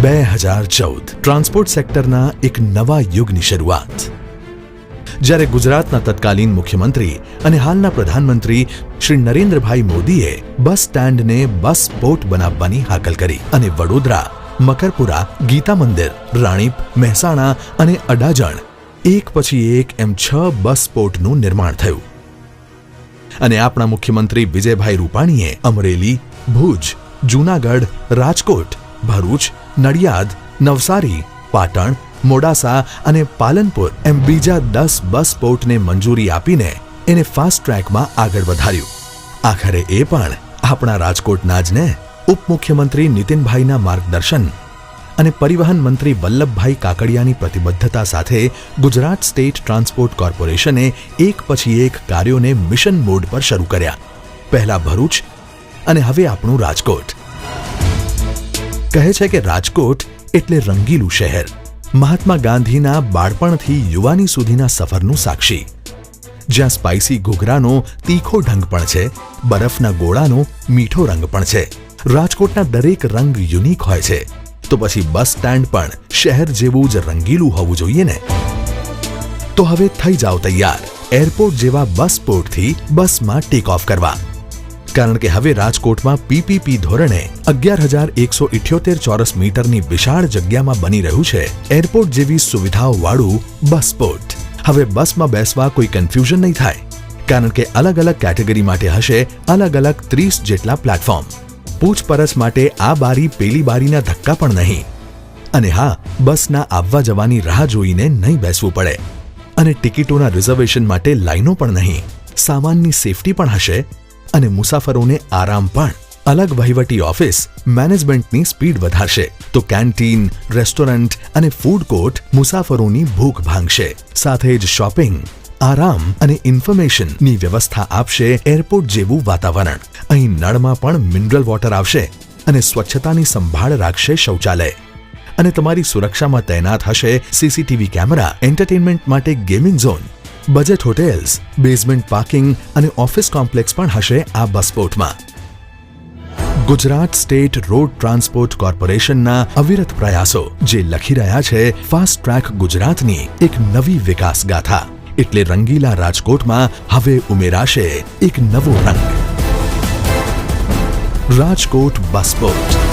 2014 transport સેક્ટરના એક નવા યુગની શરૂઆત. જ્યારે ગુજરાતના તત્કાલીન મુખ્યમંત્રી અને હાલના પ્રધાનમંત્રી શ્રી નરેન્દ્રભાઈ મોદીએ બસ સ્ટેન્ડને બસ પોર્ટ બનાવવાની હાકલ કરી અને વડોદરા, મકરપુરા, ગીતા મંદિર, રાણીપ, મહેસાણા અને અડાજણ એક પછી એક એમ 6 બસ પોર્ટનું નિર્માણ થયું. અને આપણા મુખ્યમંત્રી વિજયભાઈ રૂપાણીએ અમરેલી, ભુજ, જૂનાગઢ, રાજકોટ, ભરૂચ, નડિયાદ, નવસારી, પાટણ, મોડાસા અને પાલનપુર એમ બીજા 10 બસ પોર્ટને મંજૂરી આપીને એને ફાસ્ટ ટ્રેકમાં આગળ વધાર્યું. આખરે એ પણ આપણા રાજકોટના જ ને ઉપમુખ્યમંત્રી નીતિનભાઈના માર્ગદર્શન અને પરિવહન મંત્રી વલ્લભભાઈ કાકડિયાની પ્રતિબદ્ધતા સાથે ગુજરાત સ્ટેટ ટ્રાન્સપોર્ટ કોર્પોરેશને એક પછી એક કાર્યોને મિશન મોડ પર શરૂ કર્યા. પહેલા ભરૂચ અને હવે આપણું રાજકોટ. કહે છે કે રાજકોટ એટલે રંગીલું શહેર, મહાત્મા ગાંધીના બાળપણથી યુવાની સુધીના સફરનું સાક્ષી, જ્યાં સ્પાઇસી ઘૂઘરાનો તીખો ઢંગ પણ છે, બરફના ગોળાનો મીઠો રંગ પણ છે. રાજકોટના દરેક રંગ યુનિક હોય છે, તો પછી બસ સ્ટેન્ડ પણ શહેર જેવું જ રંગીલું હોવું જોઈએ ને. તો હવે થઈ જાઓ તૈયાર એરપોર્ટ જેવા બસ પોર્ટથી બસમાં ટેક ઓફ કરવા. કારણ કે હવે રાજકોટમાં પીપીપી ધોરણે 11,178 ચોરસ મીટરની વિશાળ જગ્યામાં બની રહ્યું છે એરપોર્ટ જેવી સુવિધાઓવાળું બસ પોર્ટ. હવે બસમાં બેસવા કોઈ કન્ફ્યુઝન નહીં થાય, કારણ કે અલગ અલગ કેટેગરી માટે હશે અલગ અલગ 30 જેટલા પ્લેટફોર્મ. પૂછપરછ માટે આ બારી પેલી બારીના ધક્કા પણ નહીં. અને હા, બસના આવવા જવાની રાહ જોઈને નહીં બેસવું પડે. અને ટિકિટોના રિઝર્વેશન માટે લાઈનો પણ નહીં. સામાનની સેફટી પણ હશે અને મુસાફરોને આરામ પણ. અલગ વહીવટી ઓફિસ મેનેજમેન્ટની સ્પીડ વધારશે, તો કેન્ટીન, રેસ્ટોરન્ટ અને ફૂડ કોર્ટ મુસાફરોની ભૂખ ભાંગશે. સાથે જ શોપિંગ, આરામ અને ઇન્ફોર્મેશનની વ્યવસ્થા આપશે એરપોર્ટ જેવું વાતાવરણ. અહીં નળમાં પણ મિનરલ વોટર આવશે અને સ્વચ્છતાની સંભાળ રાખશે શૌચાલય. અને તમારી સુરક્ષામાં તૈનાત હશે સીસીટીવી કેમેરા, એન્ટરટેનમેન્ટ માટે gaming zone, budget hotels, basement parking અને ઓફિસ કોમ્પ્લેક્સ પણ હશે આ બસ પોર્ટમાં. ગુજરાત સ્ટેટ રોડ ટ્રાન્સપોર્ટ કોર્પોરેશનના અવિરત પ્રયાસો જે લખી રહ્યા છે ફાસ્ટ ટ્રેક ગુજરાતની એક નવી વિકાસ ગાથા. એટલે રંગીલા રાજકોટમાં હવે ઉમેરાશે એક નવો રંગ. રાજકોટ બસ પોર્ટ.